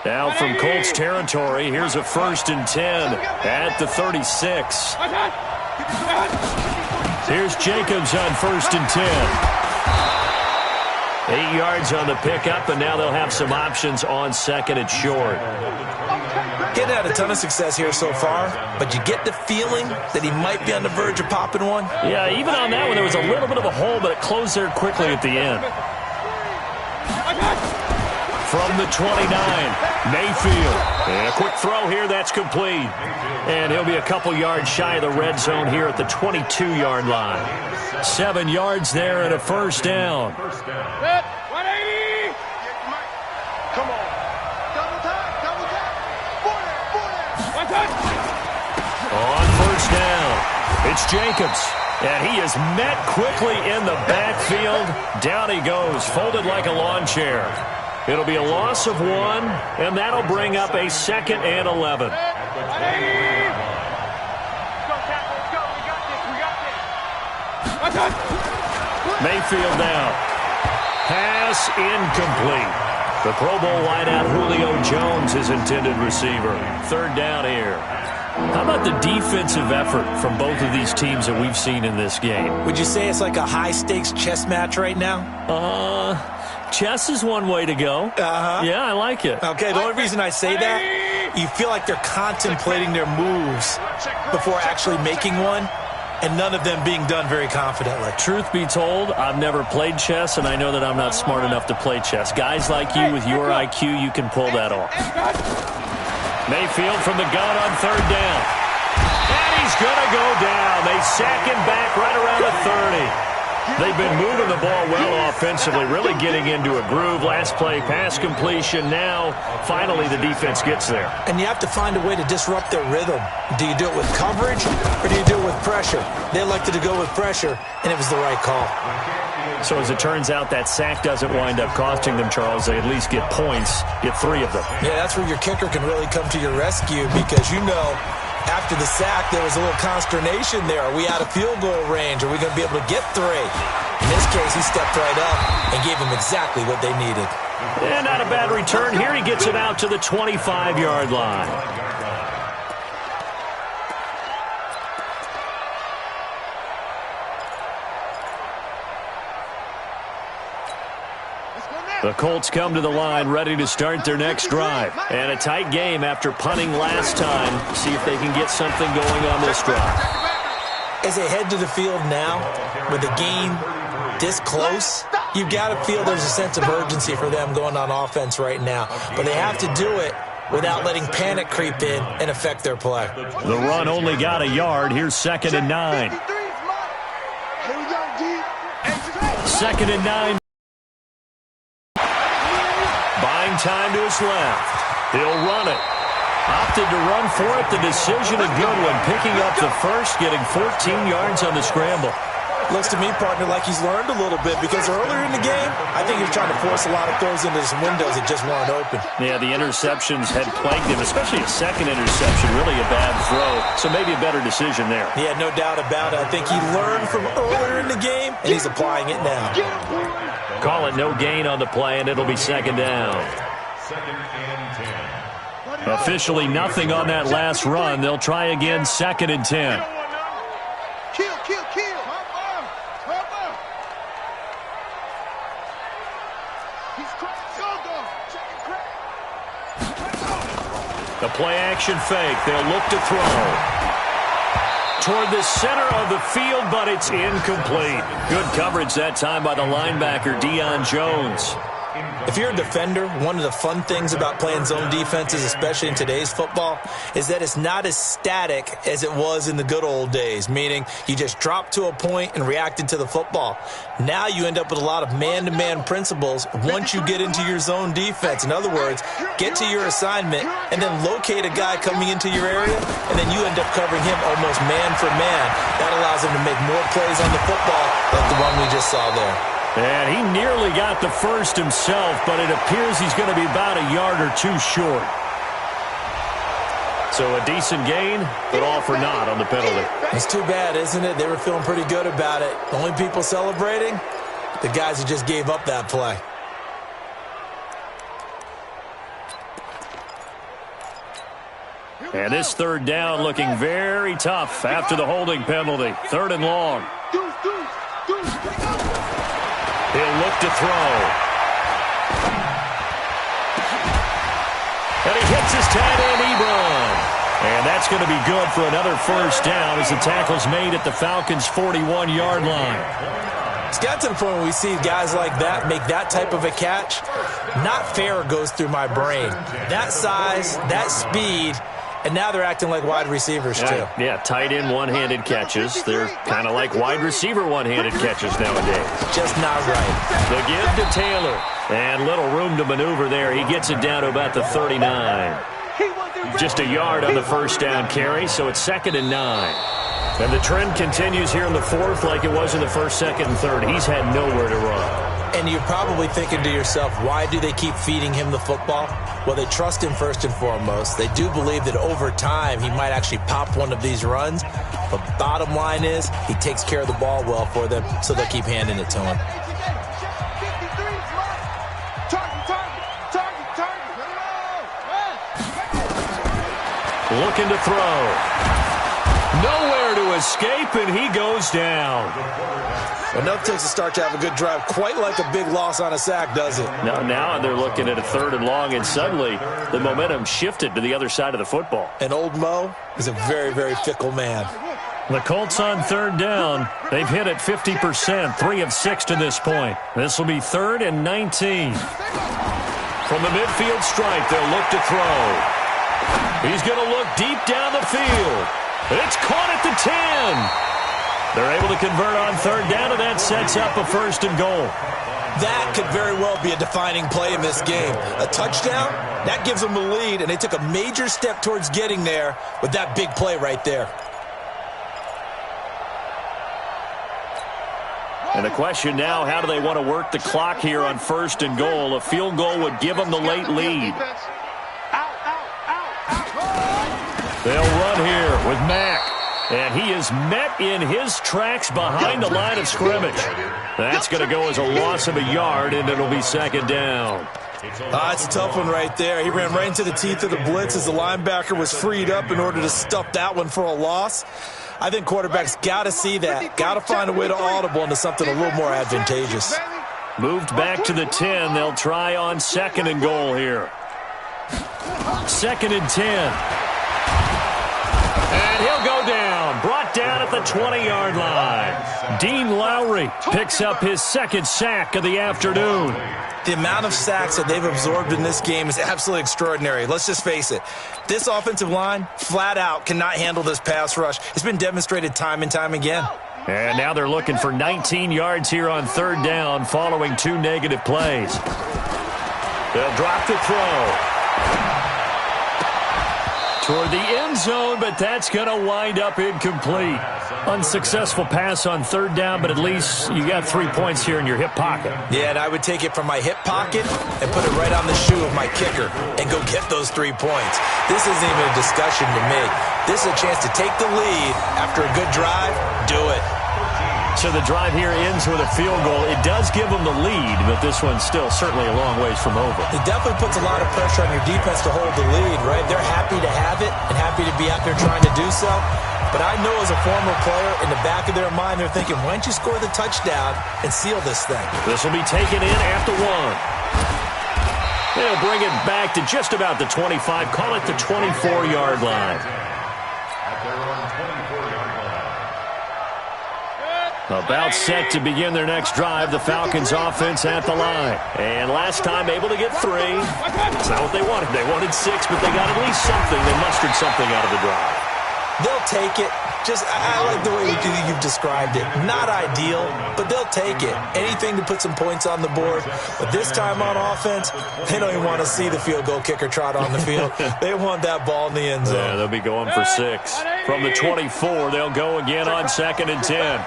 Now from Colts territory, here's a 1st and 10 at the 36. Here's Jacobs on 1st and 10. 8 yards on the pickup, and now they'll have some options on 2nd and short. Getting had a ton of success here so far, but you get the feeling that he might be on the verge of popping one. Yeah, even on that one, there was a little bit of a hole, but it closed there quickly at the end. From the 29, Mayfield. And a quick throw here, that's complete. And he'll be a couple yards shy of the red zone here at the 22-yard line. 7 yards there and a 1st down. 180. Come on. Double time. One touch. On 1st down, it's Jacobs. And he is met quickly in the backfield. Down he goes, folded like a lawn chair. It'll be a loss of 1, and that'll bring up a 2nd and 11. Mayfield now. Pass incomplete. The Pro Bowl wideout Julio Jones, his intended receiver. 3rd down here. How about the defensive effort from both of these teams that we've seen in this game? Would you say it's like a high-stakes chess match right now? Chess is one way to go. Yeah, I like it. Okay, the only reason I say that, you feel like they're contemplating their moves before actually making one. and none of them being done very confidently. Truth be told, I've never played chess, and I know that I'm not smart enough to play chess. Guys like you with your IQ, you can pull that off. Mayfield from the gun on third down. And he's going to go down. They sack him back right around the 30. They've been moving the ball well offensively, really getting into a groove. Last play, pass completion. Now, finally, the defense gets there. And you have to find a way to disrupt their rhythm. Do you do it with coverage, or do you do it with pressure? They elected to go with pressure, and it was the right call. So as it turns out, that sack doesn't wind up costing them, Charles. They at least get points, get 3 of them. Yeah, that's where your kicker can really come to your rescue, because you know, after the sack, there was a little consternation there. Are we out of field goal range? Are we going to be able to get 3? In this case, he stepped right up and gave them exactly what they needed. And not a bad return here. He gets it out to the 25-yard line. The Colts come to the line, ready to start their next drive. And a tight game after punting last time. See if they can get something going on this drive. As they head to the field now, with the game this close, you've got to feel there's a sense of urgency for them going on offense right now. But they have to do it without letting panic creep in and affect their play. The run only got a yard. Here's 2nd and 9. 2nd and 9. Buying time to his left. He'll run it. Opted to run for it. The decision a good one. Picking up the first, getting 14 yards on the scramble. Looks to me, partner, like he's learned a little bit, because earlier in the game, I think he was trying to force a lot of throws into some windows that just weren't open. Yeah, the interceptions had plagued him, especially a second interception. Really a bad throw, so maybe a better decision there. Yeah, no doubt about it. I think he learned from earlier in the game, and he's applying it now. Call it no gain on the play, and it'll be 2nd down. 2nd and 10. Officially nothing on that last run. They'll try again, 2nd and 10. Kill. The play-action fake. They'll look to throw. Toward the center of the field, but it's incomplete. Good coverage that time by the linebacker, Deion Jones. If you're a defender, one of the fun things about playing zone defenses, especially in today's football, is that it's not as static as it was in the good old days, meaning you just dropped to a point and reacted to the football. Now you end up with a lot of man-to-man principles once you get into your zone defense. In other words, get to your assignment and then locate a guy coming into your area, and then you end up covering him almost man for man. That allows him to make more plays on the football like the one we just saw there. And he nearly got the first himself, but it appears he's going to be about a yard or 2 short. So a decent gain, but all for naught on the penalty. It's too bad, isn't it? They were feeling pretty good about it. The only people celebrating, the guys who just gave up that play. And this 3rd down looking very tough after the holding penalty. 3rd and long. He'll look to throw. And he hits his tight end, Ebron. And that's going to be good for another 1st down as the tackle's made at the Falcons' 41-yard line. It's got to the point where we see guys like that make that type of a catch. Not fair goes through my brain. That size, that speed, and now they're acting like wide receivers, too. Yeah, tight end one-handed catches. They're kind of like wide receiver one-handed catches nowadays. Just not right. The give to Taylor. And little room to maneuver there. He gets it down to about the 39. Just a yard on the 1st down carry, so it's 2nd and 9. And the trend continues here in the 4th like it was in the 1st, 2nd, and 3rd. He's had nowhere to run. And you're probably thinking to yourself, why do they keep feeding him the football? Well, they trust him first and foremost. They do believe that over time he might actually pop one of these runs. But bottom line is he takes care of the ball well for them, so they'll keep handing it to him. Looking to throw. Nowhere to escape, and he goes down. Enough takes to start to have a good drive, quite like a big loss on a sack, does it? Now they're looking at a 3rd and long, and suddenly the momentum shifted to the other side of the football. And old Mo is a very, very fickle man. The Colts on third down. They've hit it 50%, 3 of 6 to this point. This will be 3rd and 19. From the midfield stripe, they'll look to throw. He's going to look deep down the field. It's caught at the 10. They're able to convert on third down, and that sets up a 1st and goal. That could very well be a defining play in this game. A touchdown, that gives them the lead, and they took a major step towards getting there with that big play right there. And the question now, how do they want to work the clock here on 1st and goal? A field goal would give them the late lead. They'll run here with Mack. And he is met in his tracks behind the line of scrimmage. That's going to go as a loss of a yard, and it'll be 2nd down. It's a tough one right there. He ran right into the teeth of the blitz as the linebacker was freed up in order to stuff that one for a loss. I think quarterbacks got to see that. Got to find a way to audible into something a little more advantageous. Moved back to the 10. They'll try on 2nd and goal here. 2nd and 10. And he'll go down. Brought down at the 20-yard line. Dean Lowry picks up his 2nd sack of the afternoon. The amount of sacks that they've absorbed in this game is absolutely extraordinary. Let's just face it. This offensive line, flat out, cannot handle this pass rush. It's been demonstrated time and time again. And now they're looking for 19 yards here on 3rd down following 2 negative plays. They'll drop the throw toward the end zone, but that's going to wind up incomplete. Unsuccessful pass on 3rd down, but at least you got 3 points here in your hip pocket. Yeah, and I would take it from my hip pocket and put it right on the shoe of my kicker and go get those 3 points. This isn't even a discussion to me. This is a chance to take the lead after a good drive. Do it. So the drive here ends with a field goal. It does give them the lead, but this one's still certainly a long ways from over. It definitely puts a lot of pressure on your defense to hold the lead, right? They're happy to have it and happy to be out there trying to do so. But I know as a former player, in the back of their mind, they're thinking, why don't you score the touchdown and seal this thing? This will be taken in after 1. They'll bring it back to just about the 25, call it the 24-yard line. About set to begin their next drive, the Falcons offense at the line. And last time able to get 3. It's not what they wanted. They wanted 6, but they got at least something. They mustered something out of the drive. They'll take it. I like the way you've described it. Not ideal, but they'll take it. Anything to put some points on the board. But this time on offense, they don't even want to see the field goal kicker trot on the field. They want that ball in the end zone. Yeah, they'll be going for 6. From the 24, they'll go again on 2nd and 10.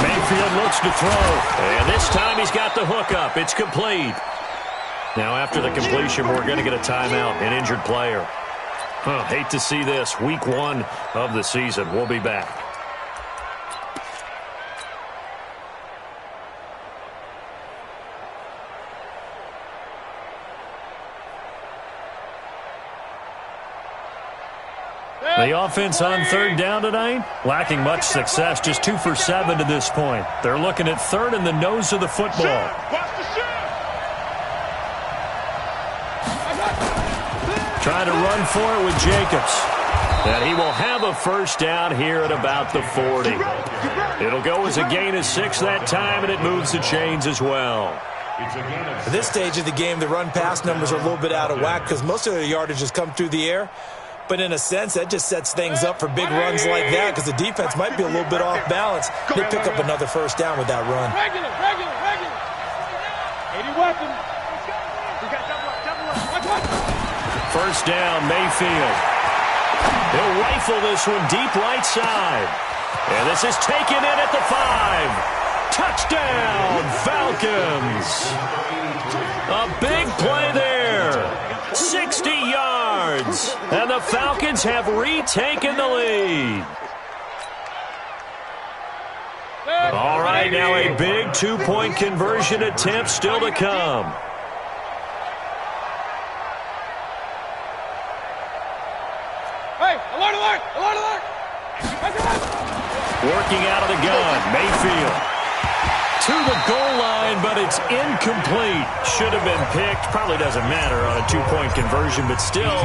Mayfield looks to throw, and this time he's got the hook up. It's complete. Now after the completion, we're going to get a timeout, an injured player. Hate to see this. Week 1 of the season. We'll be back. The offense on 3rd down tonight, lacking much success, just 2 for 7 to this point. They're looking at 3rd in the nose of the football. Trying to run for it with Jacobs. And he will have a 1st down here at about the 40. It'll go as a gain of 6 that time, and it moves the chains as well. At this stage of the game, the run-pass numbers are a little bit out of whack because most of their yardage has come through the air. But in a sense, that just sets things up for big runs like that because the defense might be a little bit off balance. They pick up another 1st down with that run. Regular. 80 weapon. 1st down, Mayfield. He'll rifle this one deep right side. And this is taken in at the 5. Touchdown, Falcons. A big play there. 60 yards. And the Falcons have retaken the lead. All right, now a big 2-point conversion attempt still to come. Hey, alert! Working out of the gun, Mayfield to the goal line. line, but it's incomplete. Should have been picked. Probably doesn't matter on a two-point conversion, but still,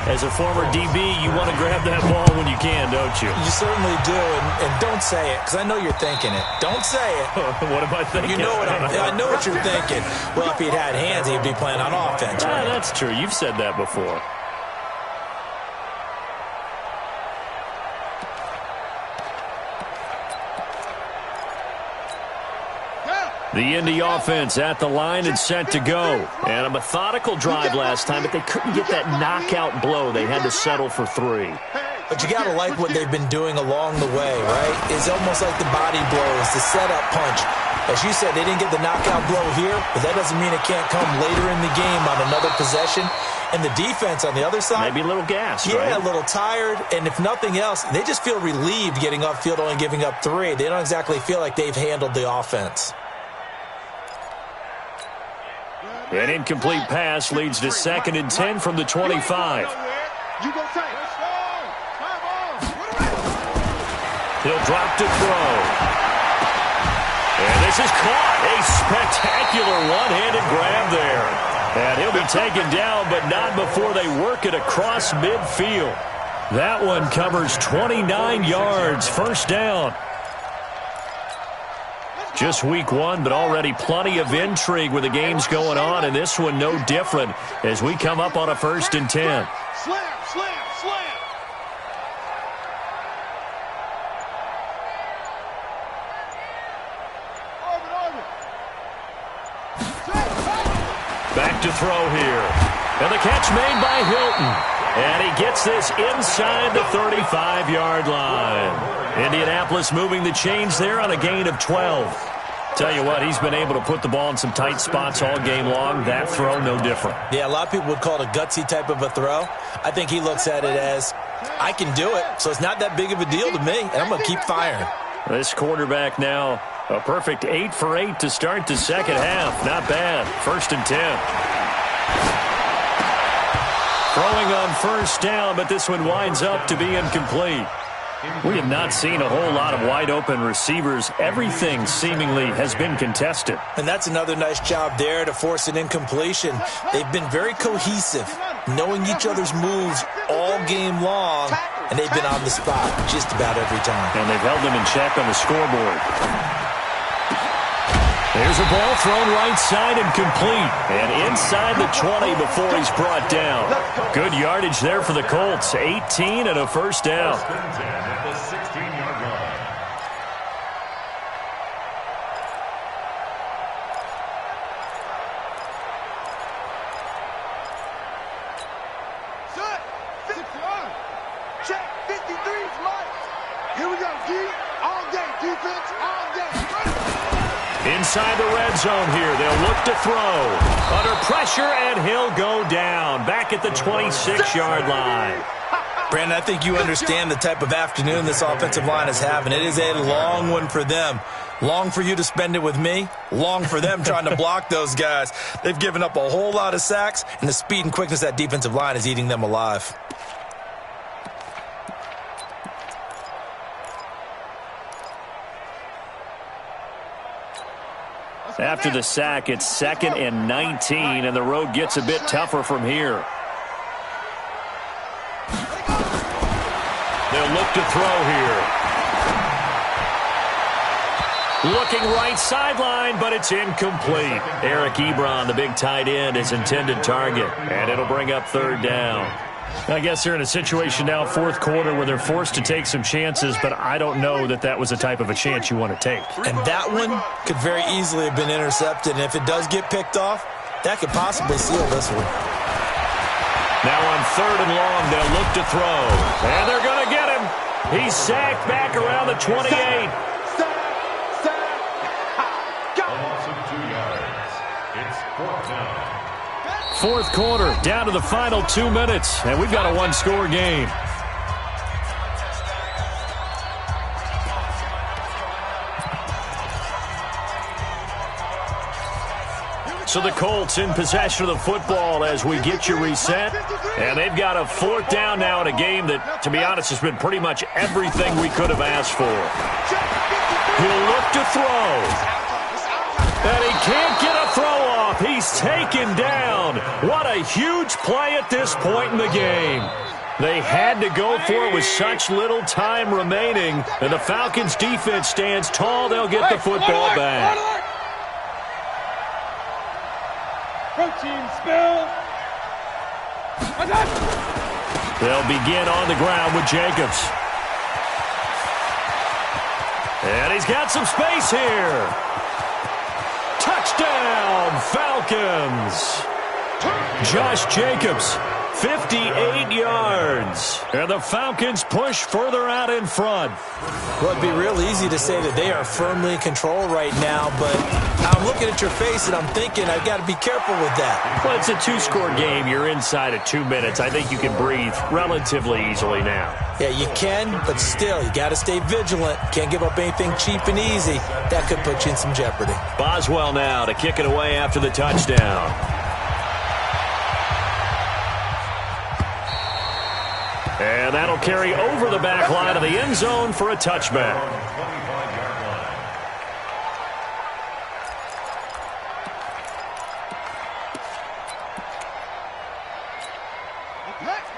as a former DB, you want to grab that ball when you can, don't you? You certainly do, and don't say it, because I know you're thinking it. Don't say it. What am I thinking? You know I know what you're thinking. Well, if he'd had hands, he'd be playing on offense. Right? That's true. You've said that before. The Indy offense at the line and set to go. And a methodical drive last time, but they couldn't get that knockout blow. They had to settle for 3. But you got to like what they've been doing along the way, right? It's almost like the body blows, the setup punch. As you said, they didn't get the knockout blow here, but that doesn't mean it can't come later in the game on another possession. And the defense on the other side, maybe a little gassed, yeah, right? A little tired. And if nothing else, they just feel relieved getting upfield, only giving up 3. They don't exactly feel like they've handled the offense. An incomplete pass leads to 2nd and 10 from the 25. He'll drop to throw. And this is caught. A spectacular one-handed grab there. And he'll be taken down, but not before they work it across midfield. That one covers 29 yards. First down. Just week 1, but already plenty of intrigue with the games going on, and this one no different as we come up on a 1st and 10. Slam, slam, slam. Back to throw here. And the catch made by Hilton. And he gets this inside the 35-yard line. Indianapolis moving the chains there on a gain of 12. Tell you what, he's been able to put the ball in some tight spots all game long. That throw, no different. Yeah, a lot of people would call it a gutsy type of a throw. I think he looks at it as, I can do it, so it's not that big of a deal to me, and I'm going to keep firing. This quarterback now, a perfect 8 for 8 to start the second half. Not bad. 1st and 10. Throwing on 1st down, but this one winds up to be incomplete. We have not seen a whole lot of wide-open receivers. Everything seemingly has been contested. And that's another nice job there to force an incompletion. They've been very cohesive, knowing each other's moves all game long, and they've been on the spot just about every time. And they've held them in check on the scoreboard. There's a ball thrown right side and complete. And inside the 20 before he's brought down. Good yardage there for the Colts. 18 and a 1st down. At the 16-yard line. Set. 51. Check. 53's Mike. Here we go, D. All day. Defense, all day. Inside the red zone here. They'll look to throw. Under pressure, and he'll go down. Back at the 26-yard line. Brandon, I think you understand the type of afternoon this offensive line is having. It is a long one for them. Long for you to spend it with me. Long for them trying to block those guys. They've given up a whole lot of sacks, and the speed and quickness of that defensive line is eating them alive. After the sack, it's 2nd and 19, and the road gets a bit tougher from here. They'll look to throw here. Looking right sideline, but it's incomplete. Eric Ebron, the big tight end, is intended target, and it'll bring up 3rd down. I guess they're in a situation now, 4th quarter, where they're forced to take some chances, but I don't know that that was the type of a chance you want to take. And that one could very easily have been intercepted, and if it does get picked off, that could possibly seal this one. Now on 3rd and long, they'll look to throw, and they're going to get him. He's sacked back around the 28. A loss of 2 yards. It's 4th down. 4th quarter, down to the final 2 minutes, and we've got a 1-score game. So the Colts in possession of the football as we get you reset. And they've got a 4th down now in a game that, to be honest, has been pretty much everything we could have asked for. He'll look to throw. And he can't get a throw off. He's taken down. What a huge play at this point in the game. They had to go for it with such little time remaining, and the Falcons' defense stands tall. They'll get the football back. Protein spill. They'll begin on the ground with Jacobs. And he's got some space here. Touchdown, Falcons. Josh Jacobs, 58 yards. And the Falcons push further out in front. Well, it'd be real easy to say that they are firmly in control right now, but I'm looking at your face and I'm thinking I've got to be careful with that. Well, it's a two-score game. You're inside of 2 minutes. I think you can breathe relatively easily now. Yeah, you can, but still, you got to stay vigilant. Can't give up anything cheap and easy. That could put you in some jeopardy. Boswell now to kick it away after the touchdown. And that'll carry over the back line of the end zone for a touchback.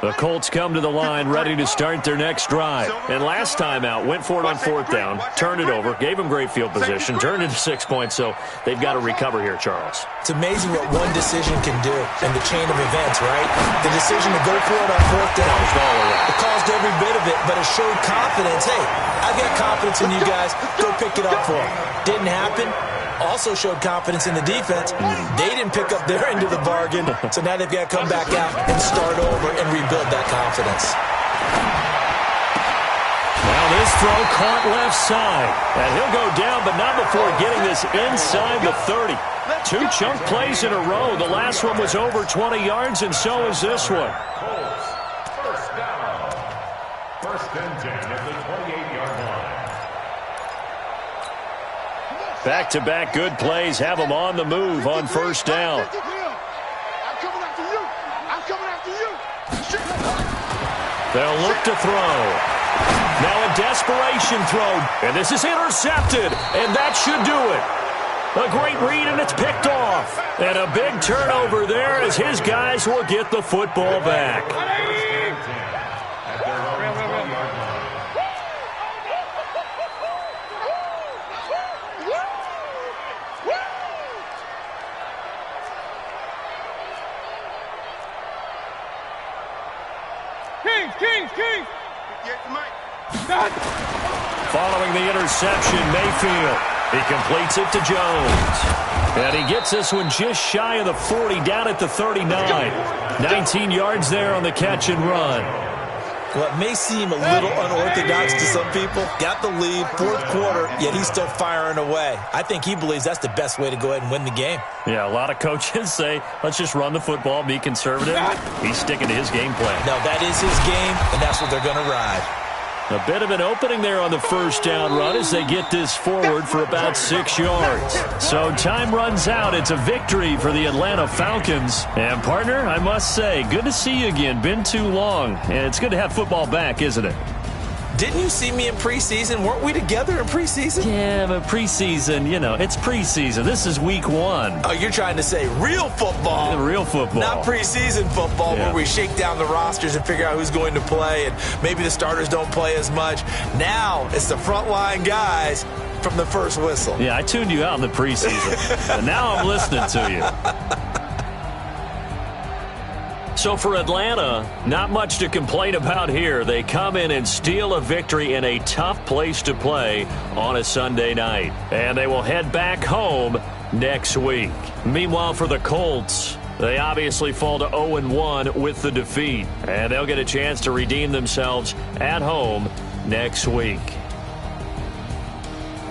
The Colts come to the line ready to start their next drive. And last time out, went for it on fourth down, turned it over, gave them great field position, turned it to 6 points, so they've got to recover here, Charles. It's amazing what one decision can do in the chain of events, right? The decision to go for it on fourth down. It caused every bit of it, but it showed confidence. Hey, I've got confidence in you guys. Go pick it up for them. Didn't happen. Also showed confidence in the defense. They didn't pick up their end of the bargain, so now they've got to come back out and start over and rebuild that confidence. Now this throw caught left side, and he'll go down, but not before getting this inside the 30. 2 chunk plays in a row. The last one was over 20 yards, and so is this one. Colts, first down. First and 10 at the 28-yard line. Back-to-back good plays have them on the move on first down. I'm coming after you. I'm coming after you. They'll look to throw. Now a desperation throw, and this is intercepted, and that should do it. A great read, and it's picked off. And a big turnover there as his guys will get the football back. King. Following the interception, Mayfield. He completes it to Jones. And he gets this one just shy of the 40, down at the 39. 19 yards there on the catch and run. Well, it may seem a little unorthodox to some people. Got the lead, fourth quarter, yet he's still firing away. I think he believes that's the best way to go ahead and win the game. Yeah, a lot of coaches say, let's just run the football, be conservative. He's sticking to his game plan. No, that is his game, and that's what they're going to ride. A bit of an opening there on the first down run as they get this forward for about 6 yards. So time runs out. It's a victory for the Atlanta Falcons. And, partner, I must say, good to see you again. Been too long. And it's good to have football back, isn't it? Didn't you see me in preseason? Weren't we together in preseason? Yeah, but preseason, you know, it's preseason. This is week 1. Oh, you're trying to say real football. Real football. Not preseason football where we shake down the rosters and figure out who's going to play, and maybe the starters don't play as much. Now it's the frontline guys from the first whistle. Yeah, I tuned you out in the preseason, and now I'm listening to you. So for Atlanta, not much to complain about here. They come in and steal a victory in a tough place to play on a Sunday night. And they will head back home next week. Meanwhile, for the Colts, they obviously fall to 0-1 with the defeat. And they'll get a chance to redeem themselves at home next week.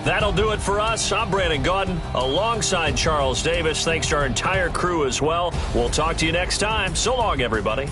That'll do it for us. I'm Brandon Gaudin alongside Charles Davis. Thanks to our entire crew as well. We'll talk to you next time. So long, everybody.